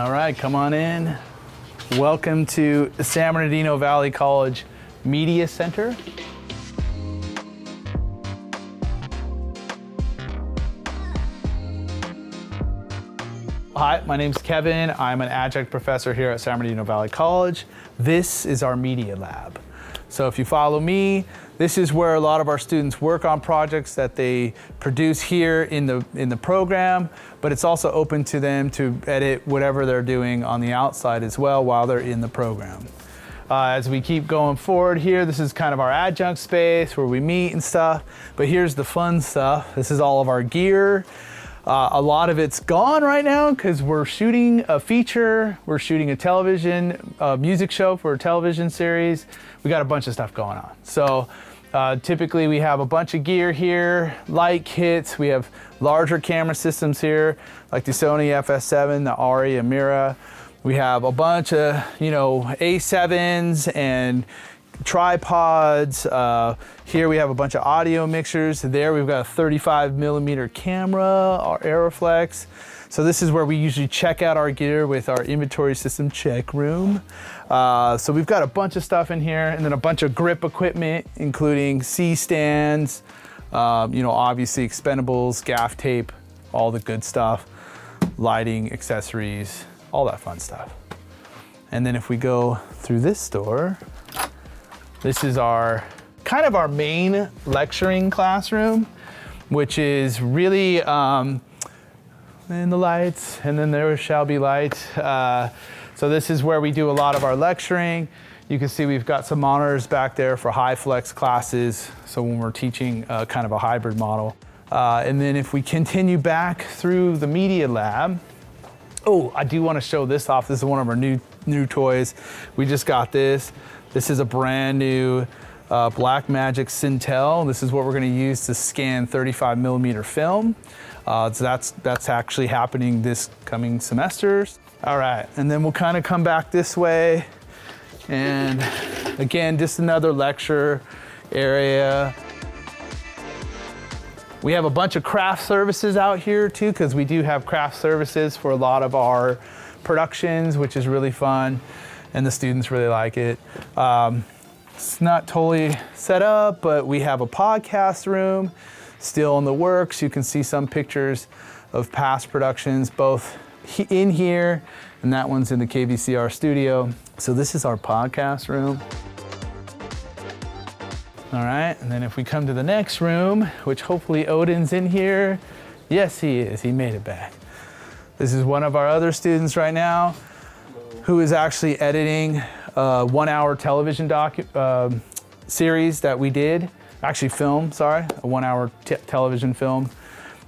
All right, come on in. Welcome to the San Bernardino Valley College Media Center. Hi, my name's Kevin. I'm an adjunct professor here at San Bernardino Valley College. This is our media lab. So if you follow me, this is where a lot of our students work on projects that they produce here in the program, but it's also open to them to edit whatever they're doing on the outside as well while they're in the program. As we keep going forward here, this is kind of our adjunct space where we meet and stuff, but here's the fun stuff. This is all of our gear. A lot of it's gone right now because we're shooting a feature, we're shooting a television music show for a television series. We got a bunch of stuff going on. So typically we have a bunch of gear here, light kits, we have larger camera systems here, like the Sony FS7, the Ari Amira. We have a bunch of, A7s and tripods. Here we have a bunch of audio mixers. There we've got a 35 millimeter camera, our Aeroflex. So this is where we usually check out our gear with our inventory system check room. So we've got a bunch of stuff in here, and then a bunch of grip equipment, including C-stands, obviously expendables, gaff tape, all the good stuff, lighting, accessories, all that fun stuff. And then if we go through this door, this is our kind of our main lecturing classroom, which is really in the lights, and then there shall be light. So this is where we do a lot of our lecturing. You can see we've got some monitors back there for high flex classes, so when we're teaching kind of a hybrid model. And then if we continue back through the media lab, I do want to show this off. This is one of our new toys. We just got this. This is a brand new Blackmagic Cintel. This is what we're going to use to scan 35 millimeter film. So that's actually happening this coming semesters. All right, and then we'll kind of come back this way. And again, just another lecture area. We have a bunch of craft services out here too, because we do have craft services for a lot of our productions, which is really fun. And the students really like it. It's not totally set up, but we have a podcast room still in the works. You can see some pictures of past productions, both in here, and that one's in the KVCR studio. So this is our podcast room. All right, and then if we come to the next room, which hopefully Odin's in here. Yes, he is, he made it back. This is one of our other students right now, who is actually editing a 1 hour television series that we did. Actually a 1 hour television film,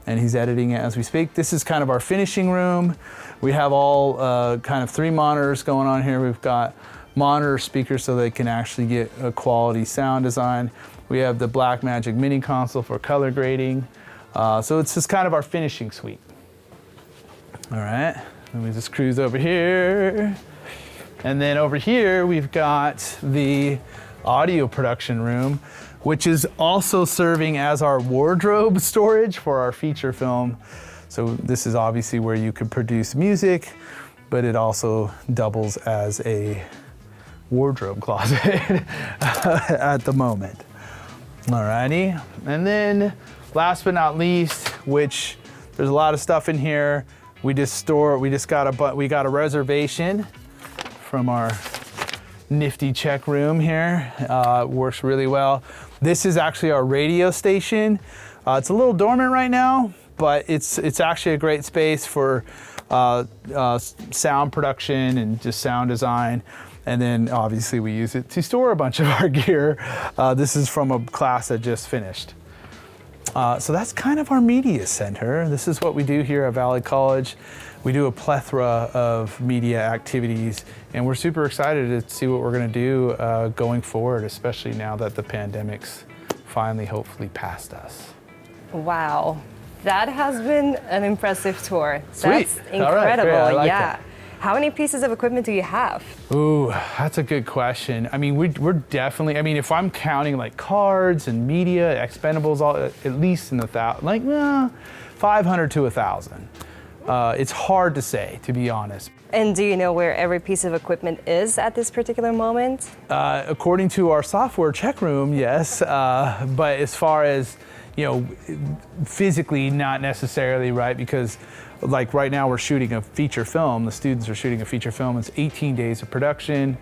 and he's editing it as we speak. This is kind of our finishing room. We have all kind of 3 monitors going on here. We've got monitor speakers so they can actually get a quality sound design. We have the Blackmagic mini console for color grading. So it's just kind of our finishing suite. All right. Let me just cruise over here. And then over here, we've got the audio production room, which is also serving as our wardrobe storage for our feature film. So this is obviously where you could produce music, but it also doubles as a wardrobe closet at the moment. Alrighty. And then last but not least, which there's a lot of stuff in here. We got a reservation from our nifty check room here. It works really well. This is actually our radio station. It's a little dormant right now, but it's actually a great space for sound production and just sound design. And then obviously we use it to store a bunch of our gear. This is from a class that just finished. So that's kind of our media center. This is what we do here at Valley College. We do a plethora of media activities, and we're super excited to see what we're gonna do going forward, especially now that the pandemic's finally, hopefully, past us. Wow, that has been an impressive tour. Sweet. That's incredible, All right, great. I like yeah. that. How many pieces of equipment do you have? Ooh, that's a good question. I mean, we're definitely, if I'm counting like cards and media, expendables, all at least in the 500 to 1,000. It's hard to say, to be honest. And do you know where every piece of equipment is at this particular moment? According to our software check room, yes. But as far as, physically, not necessarily, right? Because like right now we're shooting a feature film. The students are shooting a feature film. It's 18 days of production.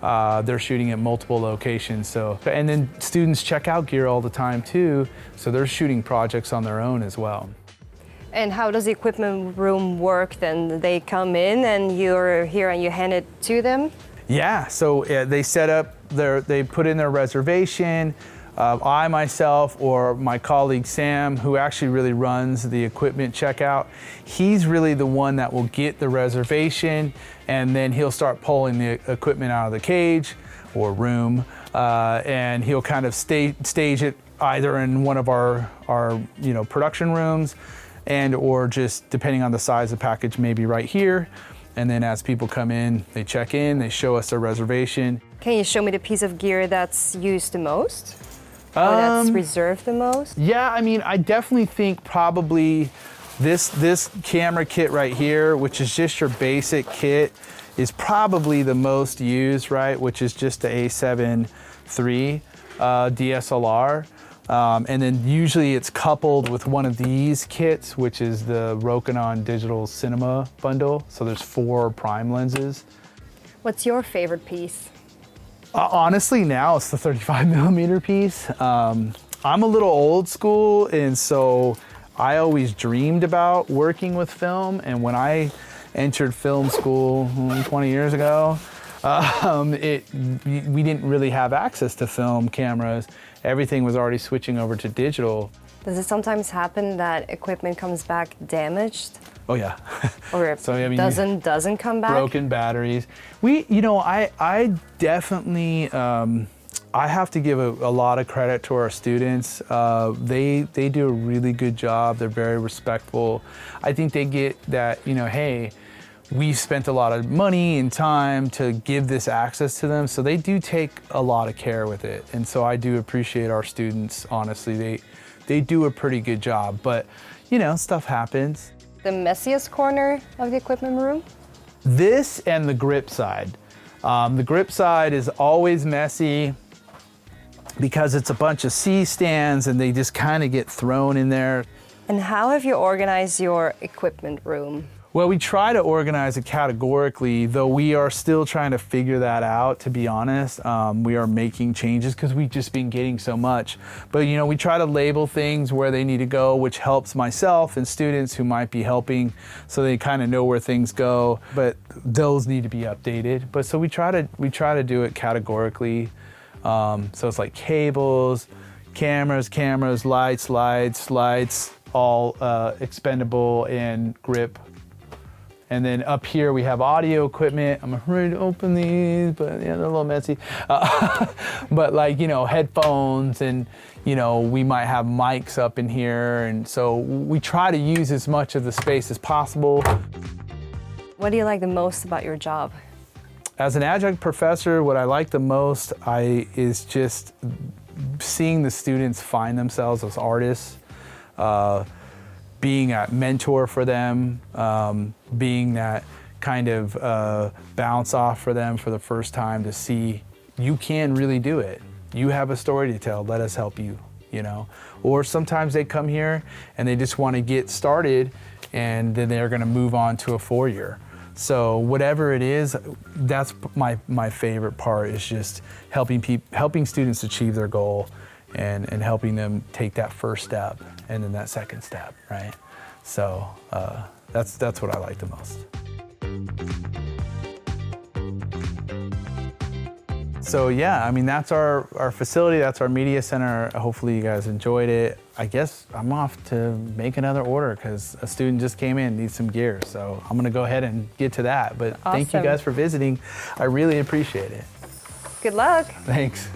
They're shooting at multiple locations. And then students check out gear all the time too. So they're shooting projects on their own as well. And how does the equipment room work then? They come in and you're here and you hand it to them? Yeah, so they set up they put in their reservation. I myself or my colleague Sam, who actually really runs the equipment checkout, he's really the one that will get the reservation, and then he'll start pulling the equipment out of the cage or room, and he'll kind of stage it either in one of our production rooms, and or just depending on the size of the package, maybe right here. And then as people come in, they check in, they show us their reservation. Can you show me the piece of gear that's used the most? Or that's reserved the most? Yeah, I mean, I definitely think probably this camera kit right here, which is just your basic kit, is probably the most used, right? Which is just the A7 III DSLR. And then usually it's coupled with one of these kits, which is the Rokinon Digital Cinema bundle. So there's 4 prime lenses. What's your favorite piece? Honestly, now it's the 35mm piece. I'm a little old school, and so I always dreamed about working with film. And when I entered film school 20 years ago, we didn't really have access to film cameras. Everything was already switching over to digital. Does it sometimes happen that equipment comes back damaged? Oh yeah. Or so, I mean, doesn't come back? Broken batteries. I definitely, I have to give a lot of credit to our students. They do a really good job. They're very respectful. I think they get that, hey, we spent a lot of money and time to give this access to them, so they do take a lot of care with it. And so I do appreciate our students, honestly. They do a pretty good job, but stuff happens. The messiest corner of the equipment room? This and the grip side. The grip side is always messy because it's a bunch of C-stands and they just kind of get thrown in there. And how have you organized your equipment room? Well, we try to organize it categorically, though we are still trying to figure that out, to be honest. We are making changes because we've just been getting so much. But we try to label things where they need to go, which helps myself and students who might be helping, so they kind of know where things go. But those need to be updated. But so we try to do it categorically. So it's like cables, cameras, lights, all expendable and grip. And then up here we have audio equipment. I'm ready to open these, but they're a little messy. But headphones, and we might have mics up in here. And so we try to use as much of the space as possible. What do you like the most about your job? As an adjunct professor, what I like the most is just seeing the students find themselves as artists. Being a mentor for them, being that kind of bounce off for them for the first time to see you can really do it. You have a story to tell, let us help you, Or sometimes they come here and they just want to get started and then they're going to move on to a 4-year. So whatever it is, that's my favorite part, is just helping students achieve their goal. And helping them take that first step and then that second step, right? So that's what I like the most. So yeah, I mean, that's our facility, that's our media center. Hopefully you guys enjoyed it. I guess I'm off to make another order because a student just came in, needs some gear. So I'm gonna go ahead and get to that. But Thank you guys for visiting. I really appreciate it. Good luck. Thanks.